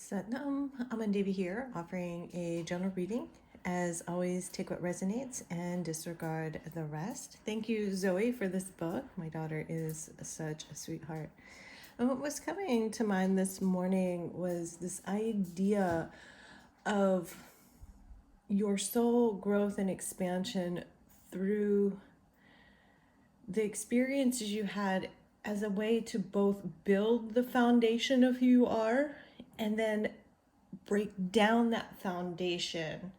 Satnam, Aman Devi here, offering a general reading. As always, take what resonates and disregard the rest. Thank you, Zoe, for this book. My daughter is such a sweetheart. And what was coming to mind this morning was this idea of your soul growth and expansion through the experiences you had as a way to both build the foundation of who you are and then break down that foundation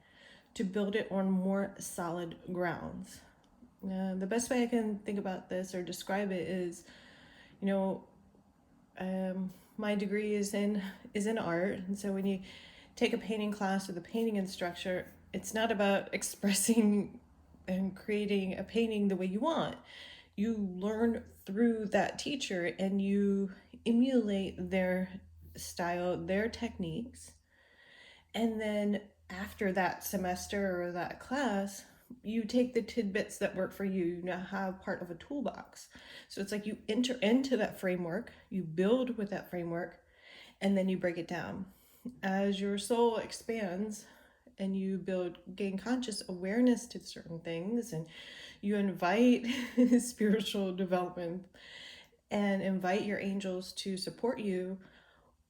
to build it on more solid grounds. The best way I can think about this or describe it is, you know, my degree is in art, and so when you take a painting class with a painting instructor, it's not about expressing and creating a painting the way you want. You learn through that teacher and you emulate their style, their techniques. And then after that semester or that class, you take the tidbits that work for you. You now have part of a toolbox. So it's like you enter into that framework, you build with that framework, and then you break it down. As your soul expands and you gain conscious awareness to certain things, and you invite spiritual development and invite your angels to support you,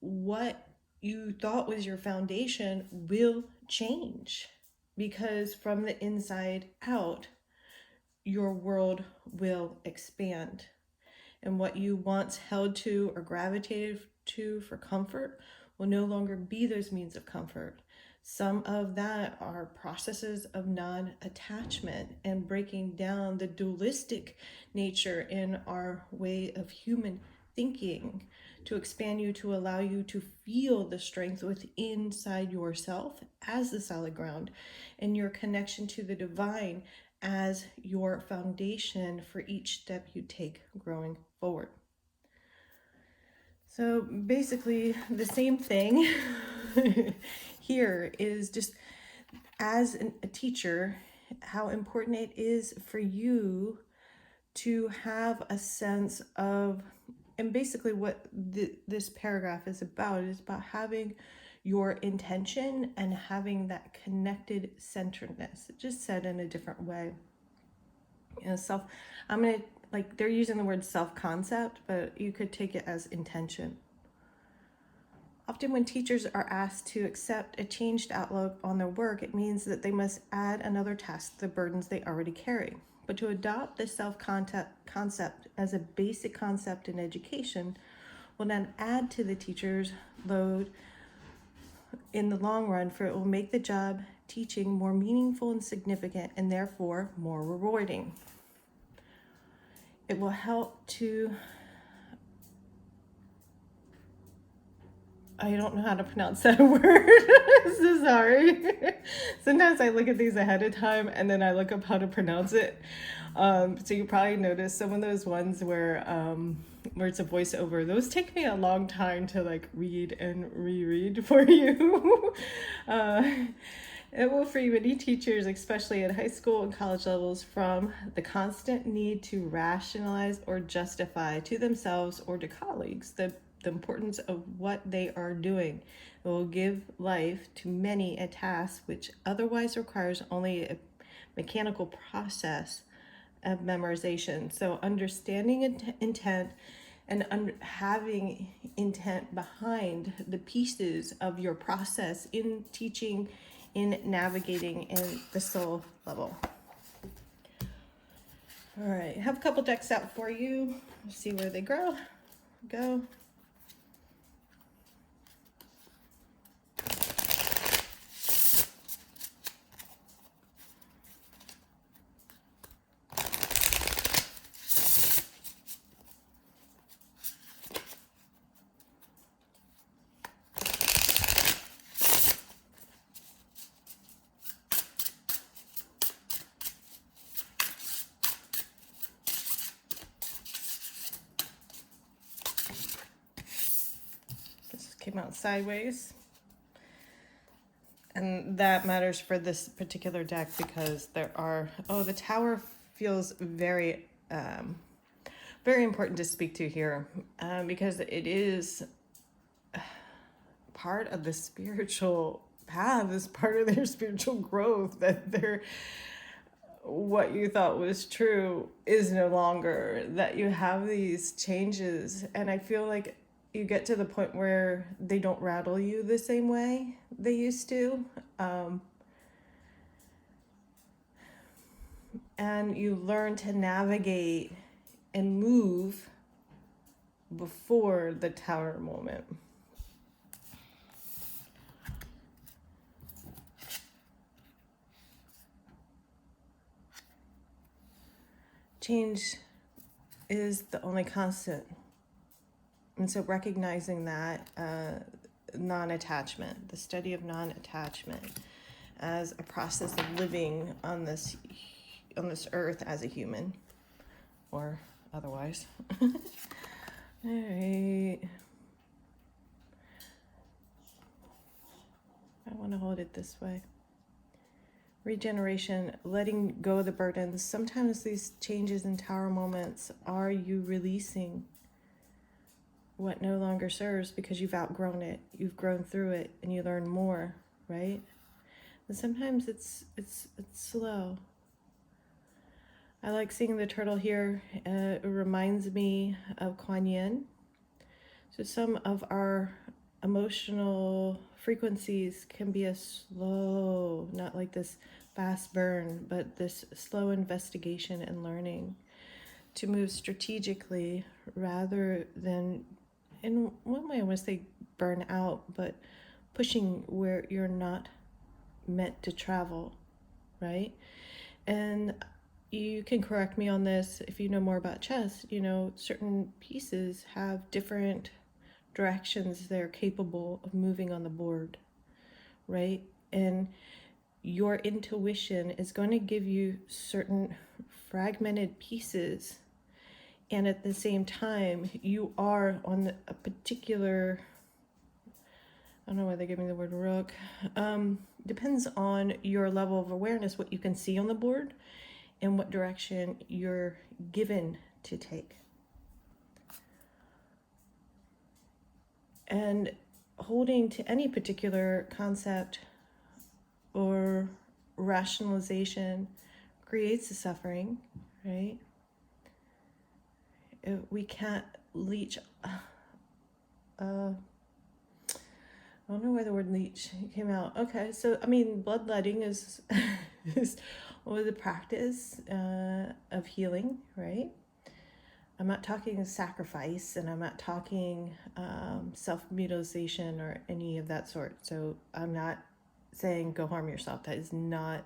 what you thought was your foundation will change, because from the inside out, your world will expand. And what you once held to or gravitated to for comfort will no longer be those means of comfort. Some of that are processes of non-attachment and breaking down the dualistic nature in our way of human thinking to expand you, to allow you to feel the strength within inside yourself as the solid ground and your connection to the divine as your foundation for each step you take growing forward. So basically the same thing here is just as a teacher, how important it is for you to have a sense of, and basically what this paragraph is about having your intention and having that connected centeredness, just said in a different way. I'm going to, like, they're using the word self-concept, but you could take it as intention. Often when teachers are asked to accept a changed outlook on their work, it means that they must add another task to the burdens they already carry. But to adopt the self-concept as a basic concept in education will then add to the teacher's load in the long run, for it will make the job teaching more meaningful and significant, and therefore more rewarding. It will help to, I don't know how to pronounce that word. So sorry. Sometimes I look at these ahead of time and then I look up how to pronounce it. So you probably notice some of those ones where it's a voiceover. Those take me a long time to like read and reread for you. It will free many teachers, especially at high school and college levels, from the constant need to rationalize or justify to themselves or to colleagues the importance of what they are doing. It will give life to many a task which otherwise requires only a mechanical process of memorization. So understanding intent and having intent behind the pieces of your process in teaching, in navigating in the soul level. All right, I have a couple decks out for you. Let's see where they go. Came out sideways, and that matters for this particular deck because there are, the tower feels very very important to speak to here, because it is part of the spiritual path, is part of their spiritual growth, that they're, what you thought was true is no longer, that you have these changes. And I feel like you get to the point where they don't rattle you the same way they used to. And you learn to navigate and move before the tower moment. Change is the only constant. And so recognizing that non-attachment, the study of non-attachment as a process of living on this earth as a human, or otherwise. All right. I want to hold it this way. Regeneration, letting go of the burdens. Sometimes these changes and tower moments are you releasing what no longer serves because you've outgrown it, you've grown through it, and you learn more, right? And sometimes it's slow. I like seeing the turtle here. It reminds me of Kuan Yin. So some of our emotional frequencies can be a slow, not like this fast burn, but this slow investigation and learning to move strategically rather than, in one way I want to say burn out, but pushing where you're not meant to travel, right? And you can correct me on this if you know more about chess. You know, certain pieces have different directions they're capable of moving on the board, right? And your intuition is going to give you certain fragmented pieces, and at the same time you are on a particular, I don't know why they're giving the word rook, depends on your level of awareness, what you can see on the board and what direction you're given to take. And holding to any particular concept or rationalization creates a suffering, right? We can't leech. I don't know why the word leech came out. Okay, so I mean, bloodletting is is the practice of healing, right? I'm not talking sacrifice, and I'm not talking self-mutilation or any of that sort. So I'm not saying go harm yourself. That is not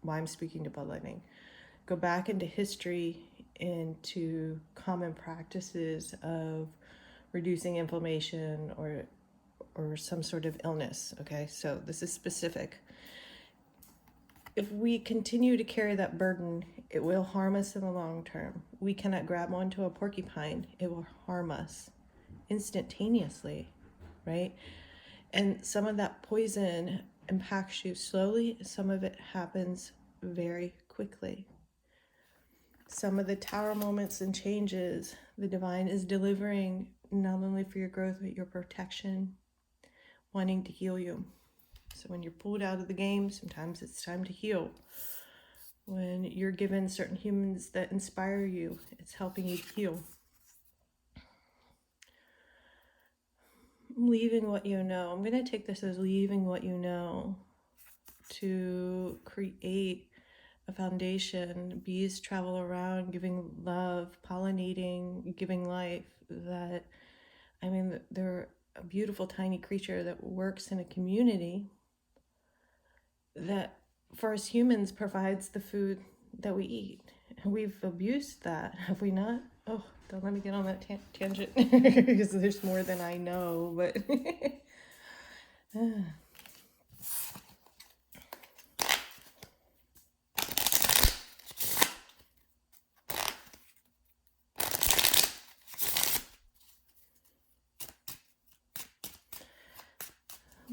why I'm speaking to bloodletting. Go back into history, into common practices of reducing inflammation or some sort of illness. Okay, so this is specific. If we continue to carry that burden, it will harm us in the long term. We cannot grab onto a porcupine. It will harm us instantaneously, right? And some of that poison impacts you slowly. Some of it happens very quickly. Some of the tower moments and changes, the divine is delivering not only for your growth, but your protection, wanting to heal you. So when you're pulled out of the game, sometimes it's time to heal. When you're given certain humans that inspire you, it's helping you heal. Leaving what you know. I'm going to take this as leaving what you know to create a foundation. Bees travel around giving love, pollinating, giving life. That, I mean, they're a beautiful tiny creature that works in a community that for us humans provides the food that we eat. We've abused that, have we not? Oh, don't let me get on that tangent because there's more than I know, but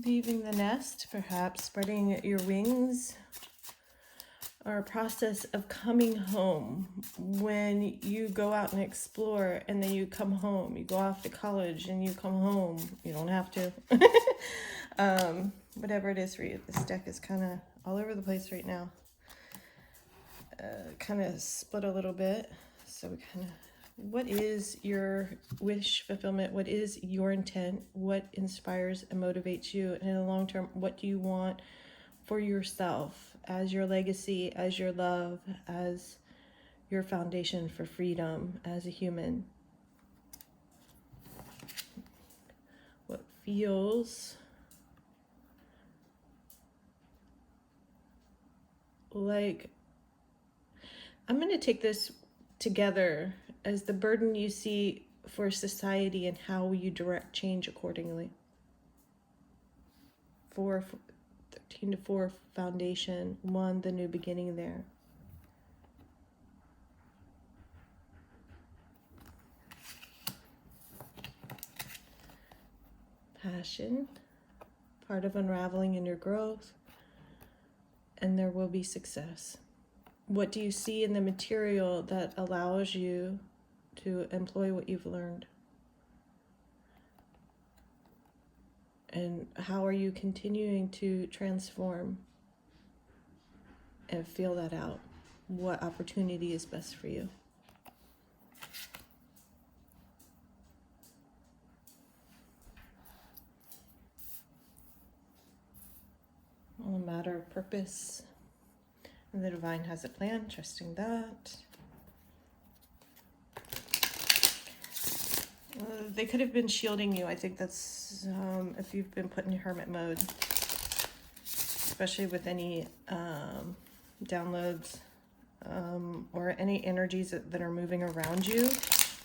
leaving the nest, perhaps spreading your wings or a process of coming home. When you go out and explore and then you come home, you go off to college and you come home. You don't have to. Whatever it is for you. This deck is kind of all over the place right now. Kind of split a little bit. So we kind of, what is your wish fulfillment? What is your intent? What inspires and motivates you? And in the long term, what do you want for yourself as your legacy, as your love, as your foundation for freedom as a human? What feels like, I'm going to take this together as the burden you see for society and how you direct change accordingly. 13 to 4 foundation, 1, the new beginning there. Passion, part of unraveling in your growth, and there will be success. What do you see in the material that allows you to employ what you've learned? And how are you continuing to transform and feel that out? What opportunity is best for you? All a matter of purpose. And the divine has a plan, trusting that. They could have been shielding you. I think that's if you've been put in hermit mode, especially with any downloads or any energies that are moving around you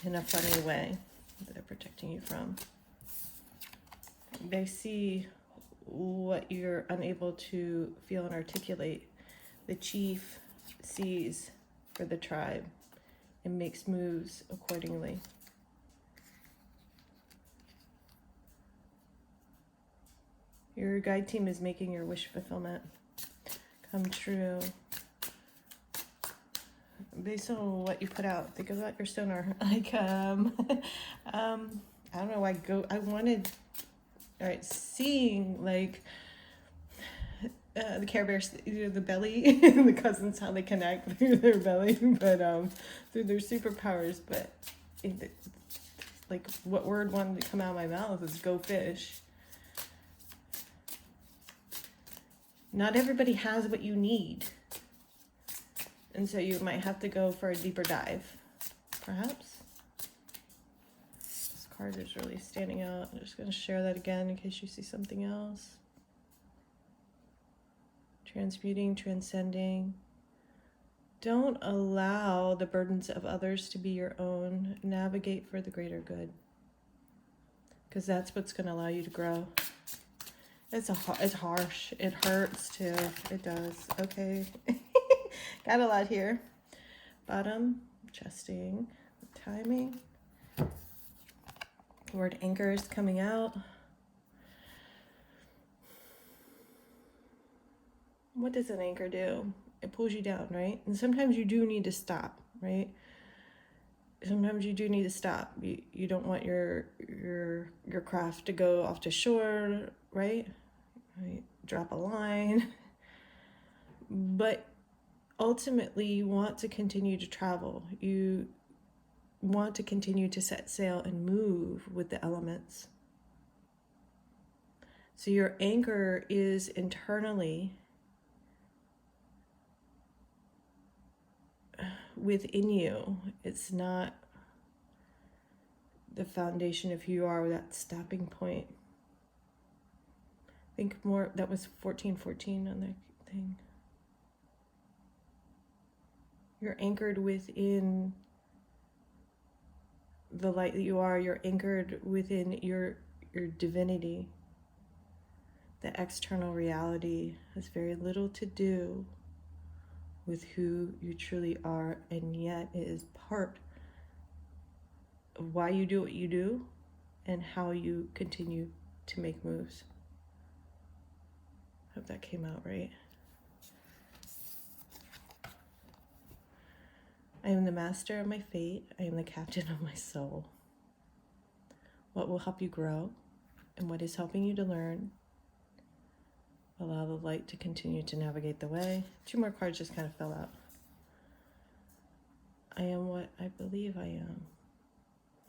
in a funny way that they're protecting you from. They see what you're unable to feel and articulate. The chief sees for the tribe and makes moves accordingly. Your guide team is making your wish fulfillment come true. Based on what you put out, think about your sonar. Like, I don't know, I wanted, all right, seeing like the Care Bears, the belly, the cousins, how they connect through their belly, but through their superpowers. But like, what word wanted to come out of my mouth is go fish. Not everybody has what you need. And so you might have to go for a deeper dive, perhaps. This card is really standing out. I'm just going to share that again in case you see something else. Transmuting, transcending. Don't allow the burdens of others to be your own. Navigate for the greater good. Because that's what's going to allow you to grow. It's harsh. It hurts too. It does. Okay. Got a lot here. Bottom, trusting, timing. Word anchor is coming out. What does an anchor do? It pulls you down, right? And sometimes you do need to stop, right? Sometimes you do need to stop. You don't want your craft to go off to shore, right? Drop a line. But ultimately, you want to continue to travel. You want to continue to set sail and move with the elements. So your anchor is internally within you. It's not the foundation of who you are, that stopping point. Think more, that was 1414 on the thing. You're anchored within the light that you are. You're anchored within your divinity. The external reality has very little to do with who you truly are, and yet it is part of why you do what you do and how you continue to make moves. Hope that came out right. I am the master of my fate. I am the captain of my soul. What will help you grow and what is helping you to learn? Allow the light to continue to navigate the way. 2 more cards just kind of fell out. I am what I believe I am.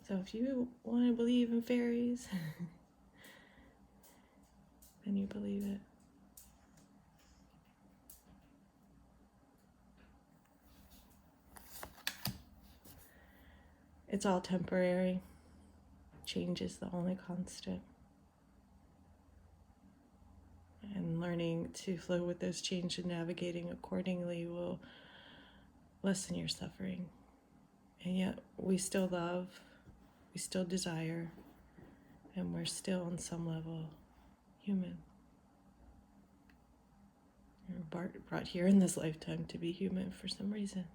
So if you want to believe in fairies, then you believe it. It's all temporary. Change is the only constant. And learning to flow with those changes and navigating accordingly will lessen your suffering. And yet we still love, we still desire, and we're still on some level human. We're brought here in this lifetime to be human for some reason.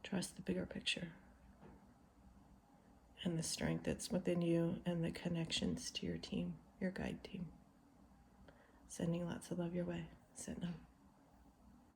Trust the bigger picture and the strength that's within you and the connections to your team, your guide team. Sending lots of love your way. Send them.